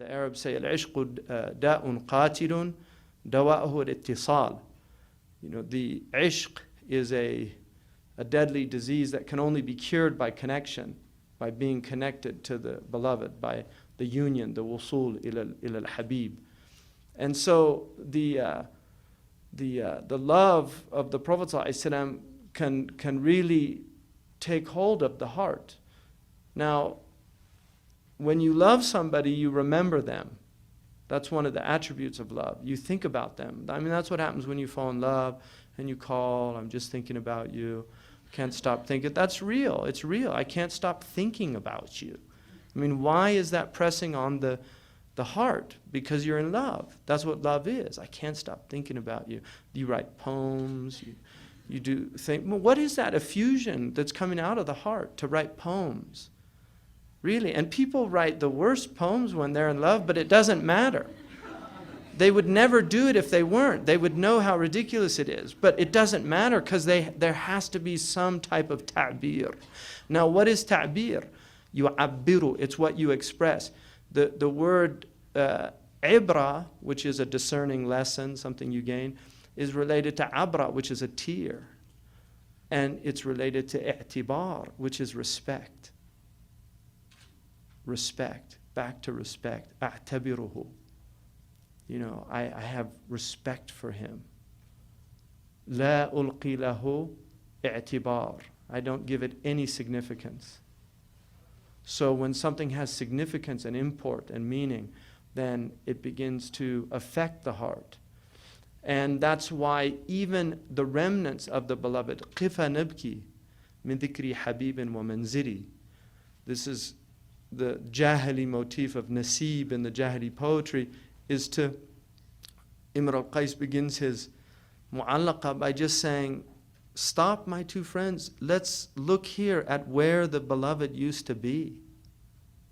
The Arabs say, العشق داء قاتل دواءه الاتصال. The ishq is a deadly disease that can only be cured by connection, by being connected to the beloved, by the union, the wusul ila al-habib. And so the love of the Prophet ﷺ can really take hold of the heart. Now, when you love somebody, you remember them. That's one of the attributes of love. You think about them. I mean, that's what happens when you fall in love and you call, I'm just thinking about you. Can't stop thinking. That's real. It's real. I can't stop thinking about you. I mean, why is that pressing on the heart? Because you're in love. That's what love is. I can't stop thinking about you. You write poems. You do think. Well, what is that effusion that's coming out of the heart to write poems? Really. And people write the worst poems when they're in love, but it doesn't matter. They would never do it if they weren't. They would know how ridiculous it is. But it doesn't matter because there has to be some type of ta'bir. Now, what is ta'bir? Yu'abbiru. It's what you express. The word ibra, which is a discerning lesson, something you gain, is related to abra, which is a tear. And it's related to i'tibar, which is respect. Respect. Back to respect. A'tabiruhu. I have respect for him. La ulqi lahu i'tibar. I don't give it any significance. So when something has significance and import and meaning, then it begins to affect the heart. And that's why even the remnants of the beloved, qifa nabki min dhikri habibin wa manziri. This is the Jahili motif of Nasib in the Jahili poetry, is to, Imr al-Qais begins his mu'allaqa by just saying, stop, my two friends, let's look here at where the beloved used to be.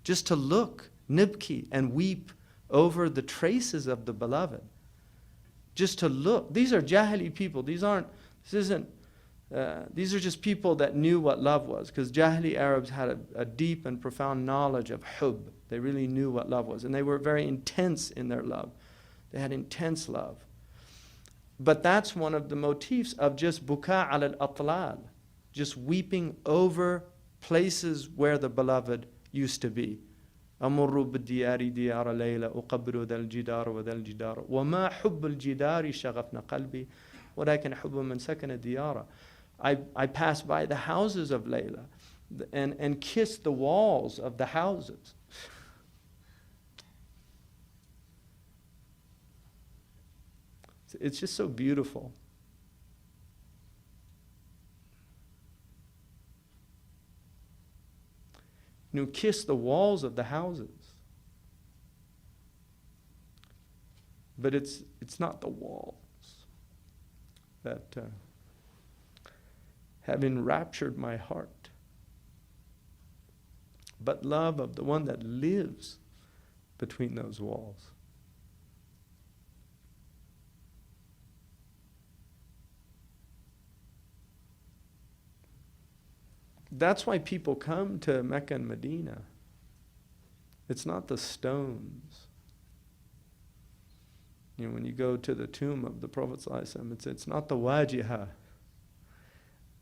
Just to look, nibki, and weep over the traces of the beloved. Just to look. These are Jahili people. These are just people that knew what love was, because Jahili Arabs had a deep and profound knowledge of hub. They really knew what love was, and they were very intense in their love. They had intense love. But that's one of the motifs of just buka al atlal, just weeping over places where the beloved used to be. أمر بالديار ديار ليلى أقبل ذا الجدار وذا الجدار وما حب الجدار شغفنا قلبي ولكن حب من سكن الديار. I pass by the houses of Layla and kiss the walls of the houses. It's just so beautiful. Kiss the walls of the houses. But it's not the walls that have enraptured my heart, but love of the one that lives between those walls. That's why people come to Mecca and Medina. It's not the stones. When you go to the tomb of the Prophet ﷺ, it's not the wajiha.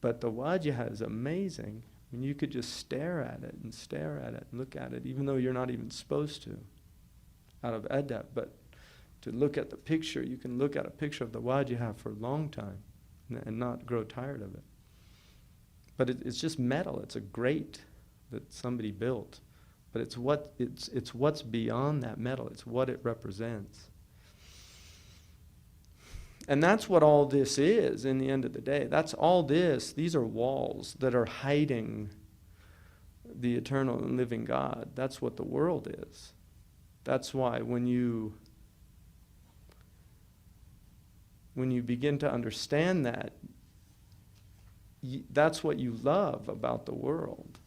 But the wajiha is amazing. You could just stare at it and stare at it and look at it, even though you're not even supposed to, out of adab. But to look at the picture, you can look at a picture of the wajiha for a long time and not grow tired of it. But it's just metal. It's a grate that somebody built. But it's what's beyond that metal. It's what it represents. And that's what all this is in the end of the day. That's all this. These are walls that are hiding the eternal and living God. That's what the world is. That's why when you begin to understand that, that's what you love about the world.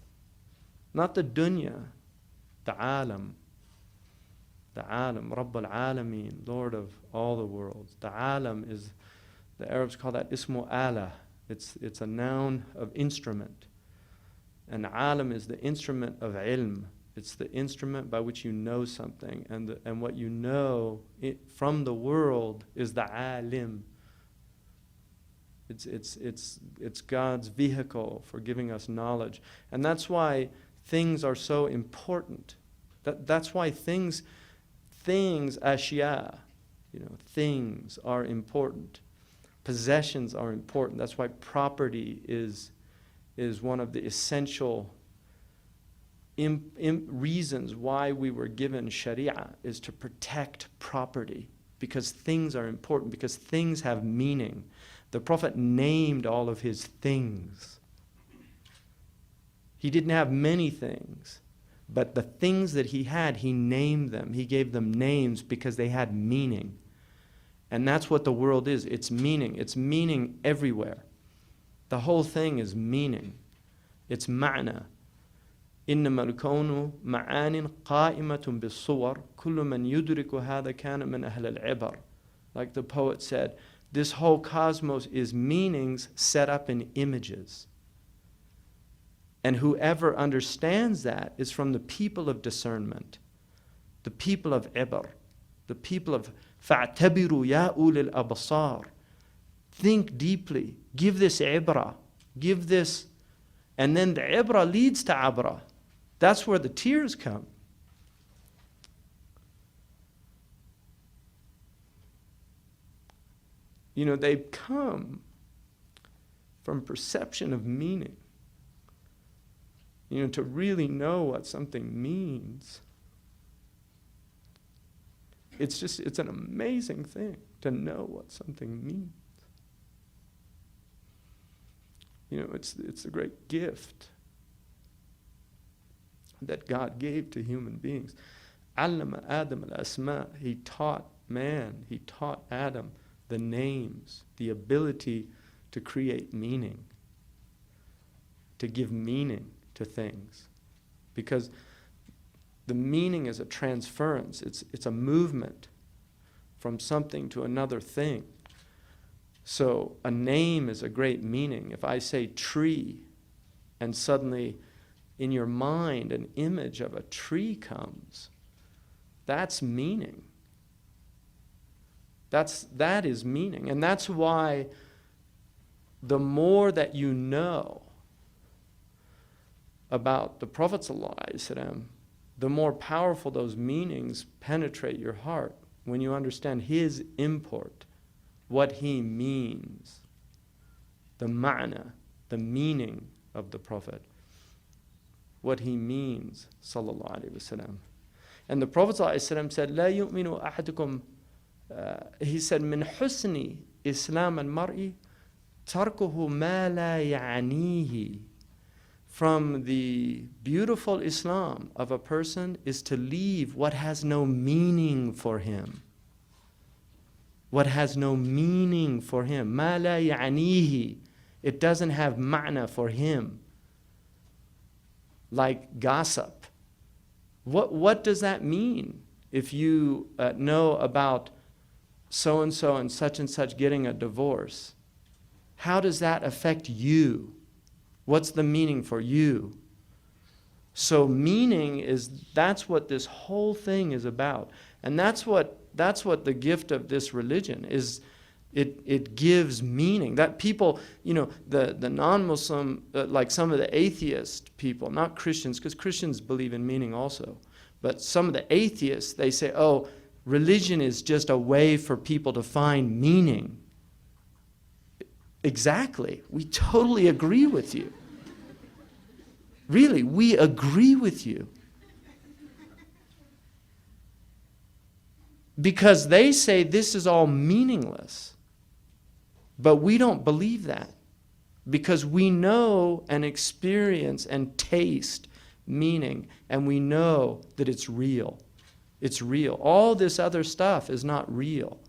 Not the dunya, the alam. The alam, Rabb al-Alameen, Lord of all the worlds. The alam is, the Arabs call that ismu ala. It's a noun of instrument. And alam is the instrument of ilm, It's the instrument by which you know something, and what you know from the world is the alim. It's God's vehicle for giving us knowledge. And that's why things are so important. That's why things, ashya, things are important. Possessions are important. That's why property is one of the essential reasons why we were given Sharia, is to protect property, because things are important, because things have meaning. The Prophet named all of his things. He didn't have many things, but the things that he had, he named them. He gave them names because they had meaning. And that's what the world is. It's meaning. It's meaning everywhere. The whole thing is meaning. It's ma'na. إنما الكون معان قائمة بالصور كل من يدرك هذا كان من أهل العبر. Like the poet said, this whole cosmos is meanings set up in images. And whoever understands that is from the people of discernment, the people of ibar, the people of فَاعْتَبِرُوا يَا أُولِي الْأَبْصَارِ. Think deeply. Give this ibrah. Give this. And then the ibrah leads to abrah. That's where the tears come. They come from perception of meaning. To really know what something means. It's an amazing thing to know what something means. It's a great gift that God gave to human beings. Allama Adam al-asma. He taught man, he taught Adam the names, the ability to create meaning, to give meaning to things. Because the meaning is a transference. It's a movement from something to another thing. So a name is a great meaning. If I say tree, and suddenly in your mind an image of a tree comes, that's meaning. That is meaning. And that's why the more that you know about the Prophet ﷺ, the more powerful those meanings penetrate your heart when you understand his import, what he means, the ma'na, the meaning of the Prophet, what he means, sallallahu alaihi wasallam. And the Prophet ﷺ said, "La yu'minu ahadukum." He said, "Min husni Islam al-mar'i tarkuhu ma la ya'nihi." From the beautiful Islam of a person is to leave what has no meaning for him. What has no meaning for him. Ma la ya'nihi. It doesn't have ma'na for him. Like gossip. What does that mean? If you know about so-and-so and such getting a divorce, how does that affect you? What's the meaning for you? So meaning that's what this whole thing is about. And that's what the gift of this religion is. It gives meaning. That people, the non-Muslim, like some of the atheist people, not Christians, because Christians believe in meaning also, but some of the atheists, they say, oh, religion is just a way for people to find meaning. Exactly. We totally agree with you. Really, we agree with you. Because they say this is all meaningless. But we don't believe that. Because we know and experience and taste meaning. And we know that it's real. It's real. All this other stuff is not real.